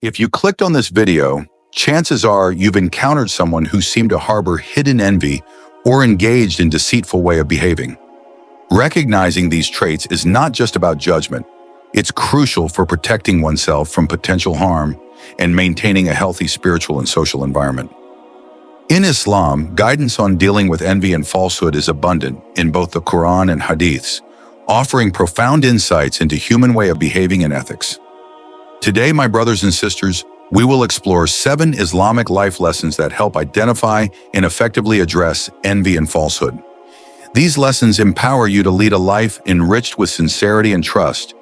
If you clicked on this video, chances are you've encountered someone who seemed to harbor hidden envy or engaged in deceitful way of behaving. Recognizing these traits is not just about judgment. It's crucial for protecting oneself from potential harm and maintaining a healthy spiritual and social environment. In Islam, guidance on dealing with envy and falsehood is abundant in both the Qur'an and Hadiths, offering profound insights into human way of behaving and ethics. Today, my brothers and sisters, we will explore 7 Islamic life lessons that help identify and effectively address envy and falsehood. These lessons empower you to lead a life enriched with sincerity and trust,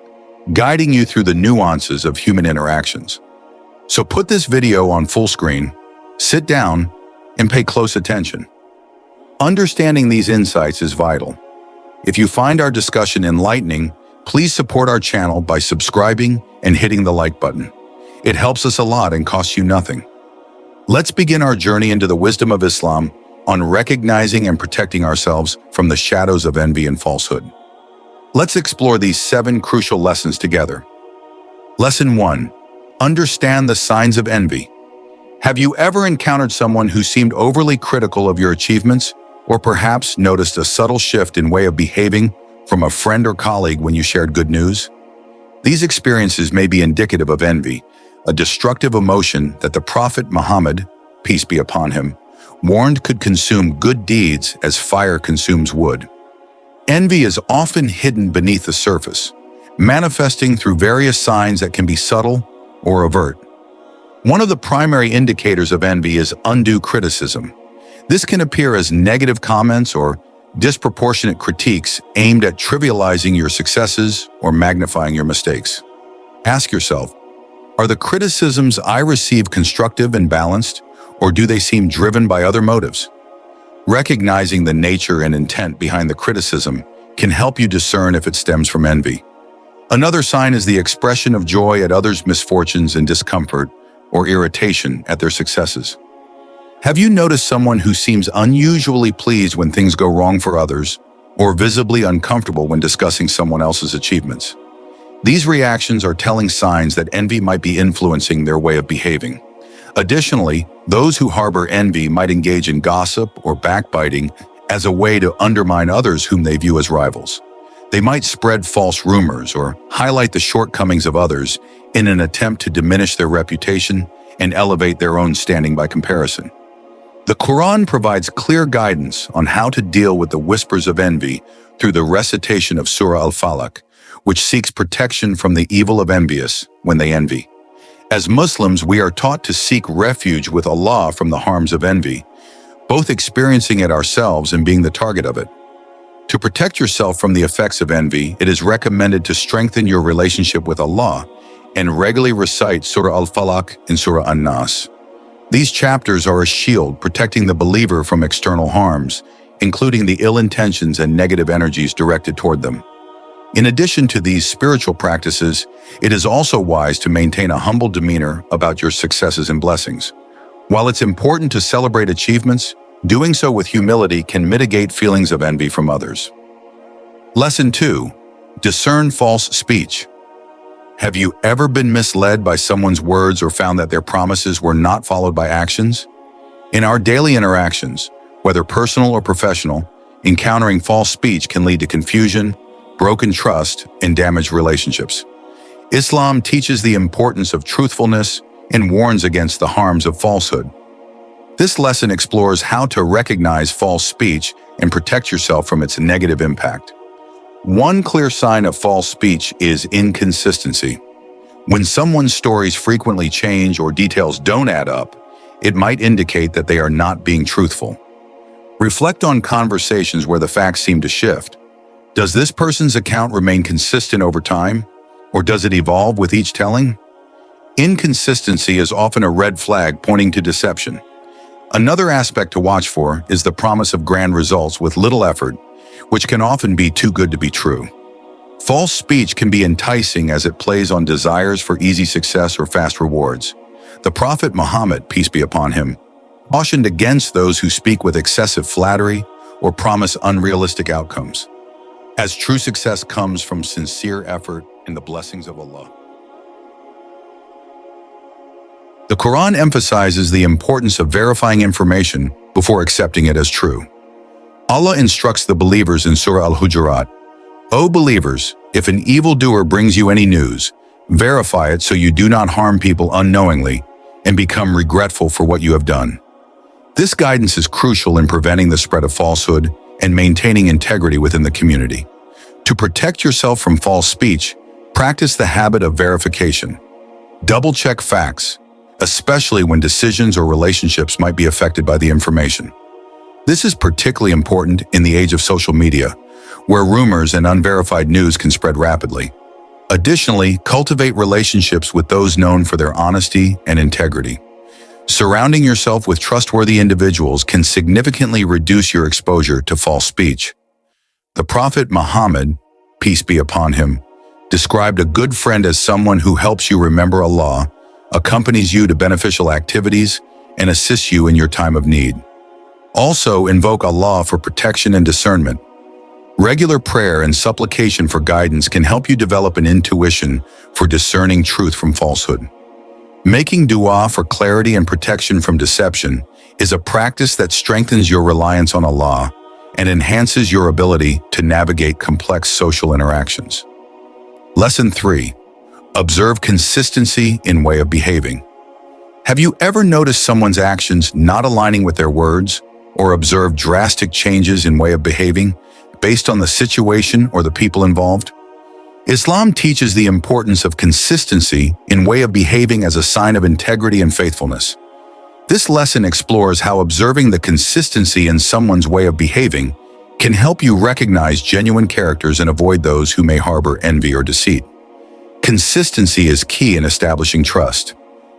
guiding you through the nuances of human interactions. So put this video on full screen, sit down, and pay close attention. Understanding these insights is vital. If you find our discussion enlightening, please support our channel by subscribing and hitting the like button. It helps us a lot and costs you nothing. Let's begin our journey into the wisdom of Islam on recognizing and protecting ourselves from the shadows of envy and falsehood. Let's explore these 7 crucial lessons together. Lesson 1. Understand the signs of envy. Have you ever encountered someone who seemed overly critical of your achievements, or perhaps noticed a subtle shift in way of behaving from a friend or colleague when you shared good news? These experiences may be indicative of envy, a destructive emotion that the Prophet Muhammad, peace be upon him, warned could consume good deeds as fire consumes wood. Envy is often hidden beneath the surface, manifesting through various signs that can be subtle or overt. One of the primary indicators of envy is undue criticism. This can appear as negative comments or disproportionate critiques aimed at trivializing your successes or magnifying your mistakes. Ask yourself, are the criticisms I receive constructive and balanced, or do they seem driven by other motives? Recognizing the nature and intent behind the criticism can help you discern if it stems from envy. Another sign is the expression of joy at others' misfortunes and discomfort, or irritation at their successes. Have you noticed someone who seems unusually pleased when things go wrong for others, or visibly uncomfortable when discussing someone else's achievements? These reactions are telling signs that envy might be influencing their way of behaving. Additionally, those who harbor envy might engage in gossip or backbiting as a way to undermine others whom they view as rivals. They might spread false rumors or highlight the shortcomings of others in an attempt to diminish their reputation and elevate their own standing by comparison. The Quran provides clear guidance on how to deal with the whispers of envy through the recitation of Surah Al-Falaq, which seeks protection from the evil of envious when they envy. As Muslims, we are taught to seek refuge with Allah from the harms of envy, both experiencing it ourselves and being the target of it. To protect yourself from the effects of envy, it is recommended to strengthen your relationship with Allah and regularly recite Surah Al-Falaq and Surah An-Nas. These chapters are a shield protecting the believer from external harms, including the ill intentions and negative energies directed toward them. In addition to these spiritual practices, it is also wise to maintain a humble demeanor about your successes and blessings. While it's important to celebrate achievements, doing so with humility can mitigate feelings of envy from others. Lesson 2. Discern false speech. Have you ever been misled by someone's words or found that their promises were not followed by actions? In our daily interactions, whether personal or professional, encountering false speech can lead to confusion, broken trust, and damaged relationships. Islam teaches the importance of truthfulness and warns against the harms of falsehood. This lesson explores how to recognize false speech and protect yourself from its negative impact. One clear sign of false speech is inconsistency. When someone's stories frequently change or details don't add up, it might indicate that they are not being truthful. Reflect on conversations where the facts seem to shift. Does this person's account remain consistent over time, or does it evolve with each telling? Inconsistency is often a red flag pointing to deception. Another aspect to watch for is the promise of grand results with little effort, which can often be too good to be true. False speech can be enticing as it plays on desires for easy success or fast rewards. The Prophet Muhammad, peace be upon him, cautioned against those who speak with excessive flattery or promise unrealistic outcomes, as true success comes from sincere effort and the blessings of Allah. The Quran emphasizes the importance of verifying information before accepting it as true. Allah instructs the believers in Surah Al-Hujurat, "O believers, if an evildoer brings you any news, verify it so you do not harm people unknowingly and become regretful for what you have done." This guidance is crucial in preventing the spread of falsehood and maintaining integrity within the community. To protect yourself from false speech, practice the habit of verification. Double-check facts, especially when decisions or relationships might be affected by the information. This is particularly important in the age of social media, where rumors and unverified news can spread rapidly. Additionally, cultivate relationships with those known for their honesty and integrity. Surrounding yourself with trustworthy individuals can significantly reduce your exposure to false speech. The Prophet Muhammad, peace be upon him, described a good friend as someone who helps you remember Allah, accompanies you to beneficial activities, and assists you in your time of need. Also, invoke Allah for protection and discernment. Regular prayer and supplication for guidance can help you develop an intuition for discerning truth from falsehood. Making dua for clarity and protection from deception is a practice that strengthens your reliance on Allah and enhances your ability to navigate complex social interactions. Lesson 3. Observe consistency in way of behaving. Have you ever noticed someone's actions not aligning with their words, or observed drastic changes in way of behaving based on the situation or the people involved? Islam teaches the importance of consistency in way of behaving as a sign of integrity and faithfulness. This lesson explores how observing the consistency in someone's way of behaving can help you recognize genuine characters and avoid those who may harbor envy or deceit. Consistency is key in establishing trust.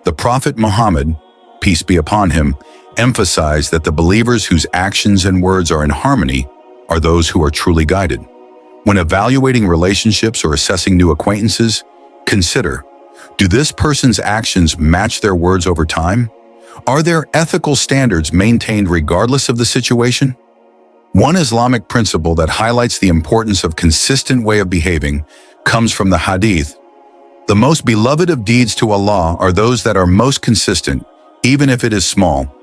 The Prophet Muhammad, peace be upon him, emphasized that the believers whose actions and words are in harmony are those who are truly guided. When evaluating relationships or assessing new acquaintances, consider, do this person's actions match their words over time? Are their ethical standards maintained regardless of the situation? One Islamic principle that highlights the importance of consistent way of behaving comes from the Hadith. The most beloved of deeds to Allah are those that are most consistent, even if it is small.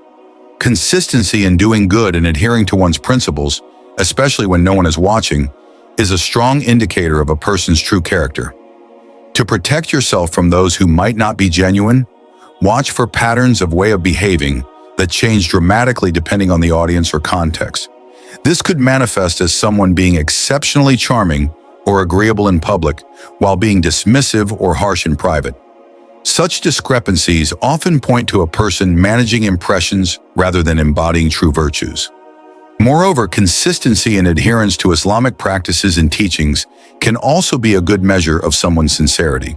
Consistency in doing good and adhering to one's principles, especially when no one is watching, is a strong indicator of a person's true character. To protect yourself from those who might not be genuine, watch for patterns of way of behaving that change dramatically depending on the audience or context. This could manifest as someone being exceptionally charming or agreeable in public, while being dismissive or harsh in private. Such discrepancies often point to a person managing impressions rather than embodying true virtues. Moreover, consistency and adherence to Islamic practices and teachings can also be a good measure of someone's sincerity.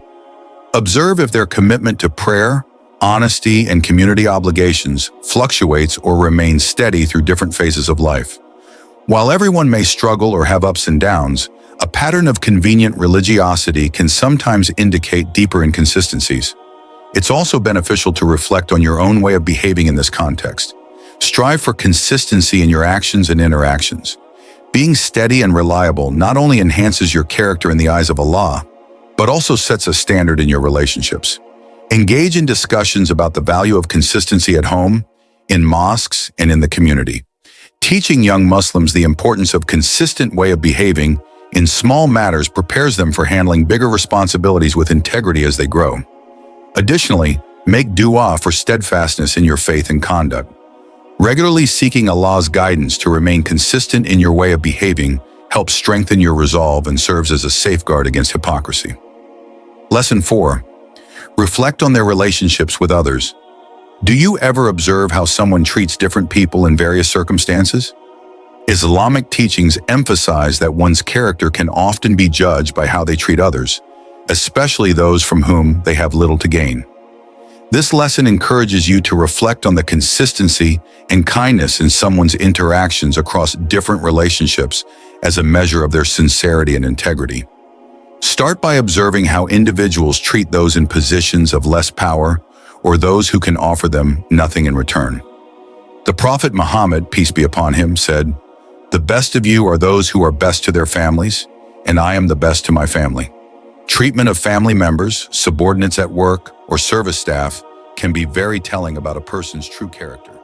Observe if their commitment to prayer, honesty, and community obligations fluctuates or remains steady through different phases of life. While everyone may struggle or have ups and downs, a pattern of convenient religiosity can sometimes indicate deeper inconsistencies. It's also beneficial to reflect on your own way of behaving in this context. Strive for consistency in your actions and interactions. Being steady and reliable not only enhances your character in the eyes of Allah, but also sets a standard in your relationships. Engage in discussions about the value of consistency at home, in mosques, and in the community. Teaching young Muslims the importance of consistent way of behaving in small matters prepares them for handling bigger responsibilities with integrity as they grow. Additionally, make dua for steadfastness in your faith and conduct. Regularly seeking Allah's guidance to remain consistent in your way of behaving helps strengthen your resolve and serves as a safeguard against hypocrisy. Lesson 4. Reflect on their relationships with others. Do you ever observe how someone treats different people in various circumstances? Islamic teachings emphasize that one's character can often be judged by how they treat others, especially those from whom they have little to gain. This lesson encourages you to reflect on the consistency and kindness in someone's interactions across different relationships as a measure of their sincerity and integrity. Start by observing how individuals treat those in positions of less power or those who can offer them nothing in return. The Prophet Muhammad, peace be upon him, said, "The best of you are those who are best to their families, and I am the best to my family." Treatment of family members, subordinates at work, or service staff can be very telling about a person's true character.